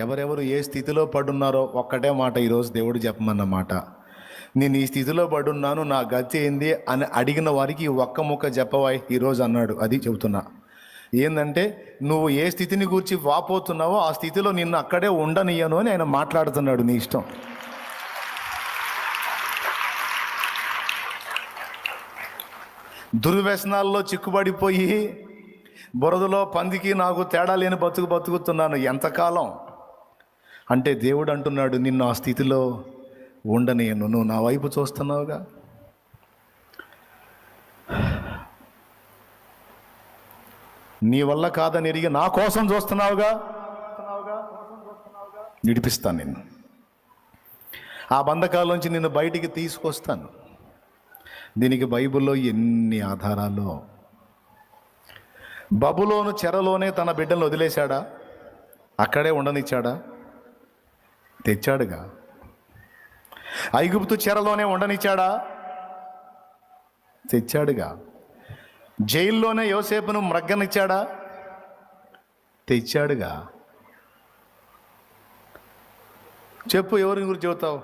ఎవరెవరు ఏ స్థితిలో పడున్నారో ఒక్కటే మాట ఈరోజు దేవుడు చెప్పమన్నమాట. నేను ఈ స్థితిలో పడున్నాను, నా గతి ఏంది అని అడిగిన వారికి ఒక్క ముక్క చెప్పవా ఈరోజు అన్నాడు. అది చెబుతున్నా. ఏంటంటే నువ్వు ఏ స్థితిని గురించి వాపోతున్నావో ఆ స్థితిలో నిన్ను అక్కడే ఉండనియను అని ఆయన మాట్లాడుతున్నాడు. నీ ఇష్టం. దుర్వ్యసనాల్లో చిక్కుబడిపోయి బురదలో పందికి నాకు తేడా లేని బతుకుతున్నాను ఎంతకాలం అంటే దేవుడు అంటున్నాడు, నిన్ను ఆ స్థితిలో ఉండనియను. నువ్వు నా వైపు చూస్తున్నావుగా. నీ వల్ల కాదని ఎరిగి నా కోసం చూస్తున్నావుగా, విడిపిస్తాను నిన్ను. ఆ బంధకాల్లోంచి నిన్ను బయటికి తీసుకొస్తాను. దీనికి బైబిల్లో ఎన్ని ఆధారాలు. బబులోను చెరలోనే తన బిడ్డలను వదిలేశాడా? అక్కడే ఉండనిచ్చాడా? తెచ్చాడుగా. ఐగుప్తు చెరలోనే ఉండనిచ్చాడా? తెచ్చాడుగా. జైల్లోనే యోసేపును మ్రగ్గనిచ్చాడా? తెచ్చాడుగా. చెప్పు, ఎవరి గురించి చెబుతావు?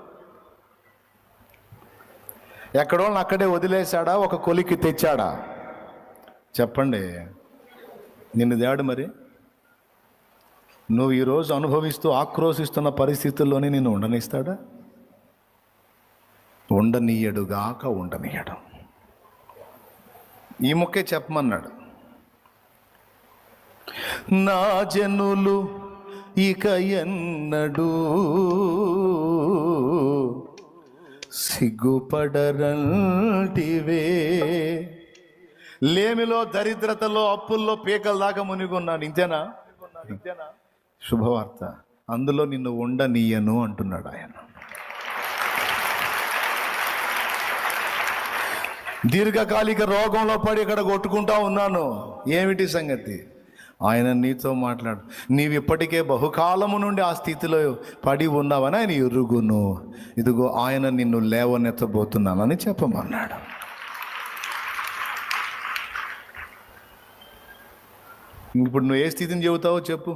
ఎక్కడో అక్కడే వదిలేశాడా? ఒక కొలికి తెచ్చాడా? చెప్పండి. నిన్ను దేడు మరి. నువ్వు ఈరోజు అనుభవిస్తూ ఆక్రోశిస్తున్న పరిస్థితుల్లోనే నిన్ను ఉండనిస్తాడా? ఉండనీయడుగాక ఉండనీయడు. ఈ మొక్కే చెప్పమన్నాడు. నా జనులు ఇక ఎన్నడూ సిగ్గుపడరంటివే. లేమిలో, దరిద్రతలో, అప్పుల్లో పీకల దాకా మునిగొన్నాను. ఇంతేనా? శుభవార్త. అందులో నిన్ను ఉండనీయను అంటున్నాడు ఆయన. దీర్ఘకాలిక రోగంలో పడి ఇక్కడ కొట్టుకుంటా ఉన్నాను. ఏమిటి సంగతి? ఆయన నీతో మాట్లాడు. నీవు ఇప్పటికే బహుకాలము నుండి ఆ స్థితిలో పడి ఉన్నావని ఆయన ఎరుగును. ఇదిగో ఆయన నిన్ను లేవనెత్తబోతున్నానని చెప్పమన్నాడు. ఇప్పుడు నువ్వు ఏ స్థితిని చెబుతావో చెప్పు.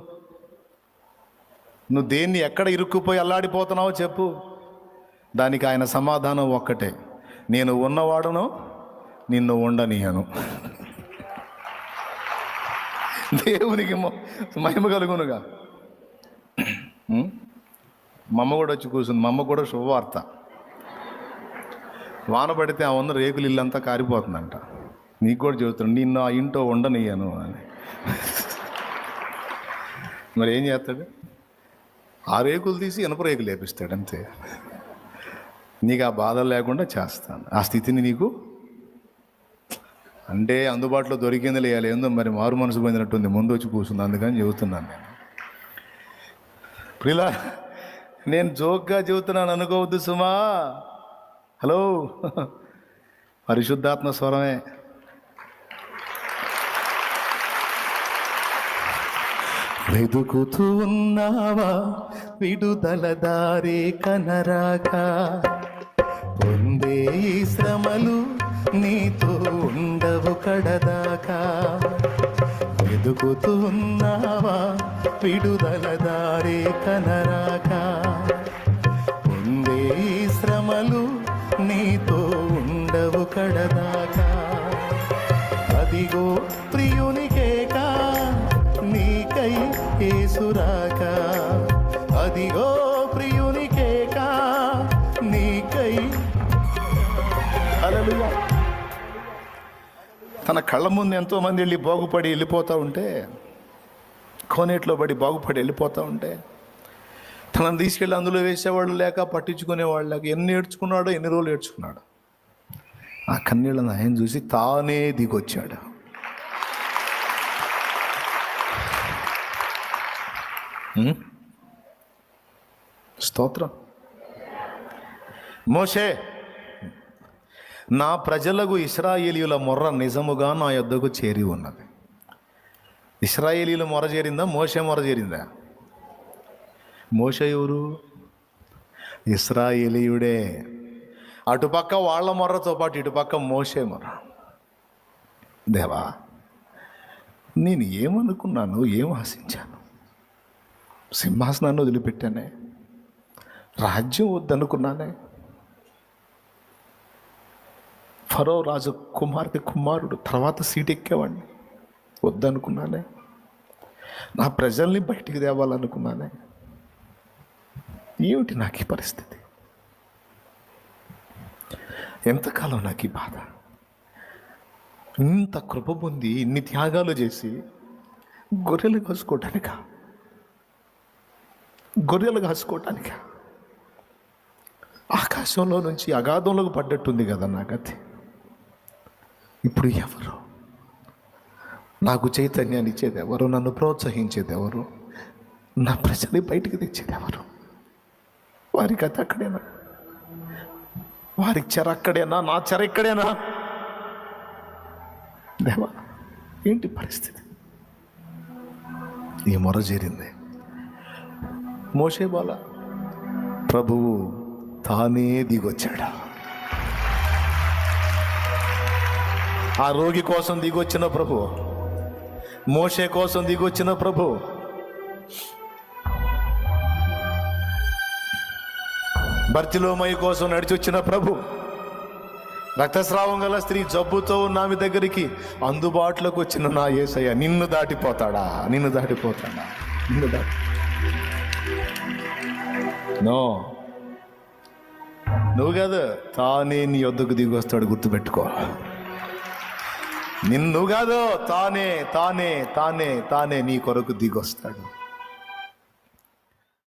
నువ్వు దేన్ని ఎక్కడ ఇరుక్కుపోయి అల్లాడిపోతున్నావో చెప్పు. దానికి ఆయన సమాధానం ఒక్కటే, నేను ఉన్నవాడును, నిన్ను ఉండనీయను. దేవునికి మహిమ కలుగునుగా. మా అమ్మ కూడా వచ్చి కూర్చుంది. మా అమ్మ కూడా శుభవార్త. వాన పడితే ఆ ఉన్న రేకులు ఇల్లంతా కారిపోతుందంట. నీకు కూడా చెబుతాను, నిన్ను ఆ ఇంట్లో ఉండనీయను అని. మరి ఏం చేస్తాడు? ఆ రేకులు తీసి ఇనుప రేకులు లేపిస్తాడు అంతే. నీకు ఆ బాధలు లేకుండా చేస్తాను. ఆ స్థితిని నీకు అంటే అందుబాటులో దొరికింది లేయాలి. ఏందో మరి మారు మనసు పోయినట్టుంది, ముందు వచ్చి కూర్చుంది. అందుకని చెబుతున్నాను నేను. ప్రిలా, నేను జోక్గా చెబుతున్నాను అనుకోవద్దు సుమా. హలో, పరిశుద్ధాత్మ స్వరమే. వెదుకుతూ ఉన్నావా విడుదల దారే కనరాక? పొందే ఈ శ్రమలు నీతో ఉండవు కడదాకా. వెదుకుతూ ఉన్నావా విడుదల దారే కనరాక? పొందే ఈ శ్రమలు నీతో ఉండవు కడదాకా. అదిగో ప్రియునికేకా నీకై యేసురాక. అదిగో ప్రియునికేకా నీకై. హల్లెలూయా. తన కళ్ళ ముందు ఎంతోమంది వెళ్ళి బాగుపడి వెళ్ళిపోతూ ఉంటే, కోనేట్లో పడి బాగుపడి వెళ్ళిపోతూ ఉంటే, తనను తీసుకెళ్ళి అందులో వేసేవాళ్ళు లేక, పట్టించుకునేవాళ్ళు లేక, ఎన్ని ఏడ్చుకున్నాడో, ఎన్ని రోజులు ఏడ్చుకున్నాడు. ఆ కన్నీళ్ళను ఆయన చూసి తానే దిగొచ్చాడు. స్తోత్రం. మోషే, నా ప్రజలకు ఇశ్రాయేలీయుల మొర్ర నిజముగా నా యొద్దకు చేరి ఉన్నది. ఇశ్రాయేలీయుల మొర చేరిందా? మోషే మొర చేరిందా? మోషే ఎవరు? ఇశ్రాయేలీయుడే. అటుపక్క వాళ్ళ మొర్రతో పాటు ఇటుపక్క మోషే మొర్ర. దేవా, నేను ఏమనుకున్నాను, ఏం ఆశించాను? సింహాసనాన్ని వదిలిపెట్టానే, రాజ్యం వద్దనుకున్నానే, ఫరో రాజు కుమారుడు తర్వాత సీట్ ఎక్కేవాడిని వద్దనుకున్నానే, నా ప్రజల్ని బయటికి తేవాలనుకున్నానే. ఏమిటి నాకు ఈ పరిస్థితి? ఎంతకాలం నాకు ఈ బాధ? ఇంత కృప పొంది ఇన్ని త్యాగాలు చేసి గొర్రెలు కాసుకోవటానికా? ఆకాశంలో నుంచి అగాధంలోకి పడ్డట్టుంది కదా నా గతి. ఇప్పుడు ఎవరు నాకు చైతన్యాన్ని ఇచ్చేది ఎవరు? నన్ను ప్రోత్సహించేది ఎవరు? నా ప్రజల్ని బయటికి తెచ్చేది ఎవరు? వారి గతి అక్కడేనా? వారి చెర అక్కడేనా? నా చెర ఇక్కడేనా? దేవా, ఏంటి పరిస్థితి? ఈ మొర చేరింది మోషే బాల. ప్రభువు తానే దిగొచ్చాడు. ఆ రోగి కోసం దిగొచ్చిన ప్రభు, మోషే కోసం దిగొచ్చిన ప్రభు, బర్తిలోమయి కోసం నడిచొచ్చిన ప్రభు, రక్తస్రావం గల స్త్రీ జబ్బుతో ఉన్న ఆమె దగ్గరికి అందుబాటులోకి వచ్చిన నా యేసయ్య నిన్ను దాటిపోతాడా? నో, నువ్వు కాదు, తానే నీ వద్దకు దిగి వస్తాడు. గుర్తుపెట్టుకో, నిన్ను కాదు, తానే నీ కొరకు దిగొస్తాడు.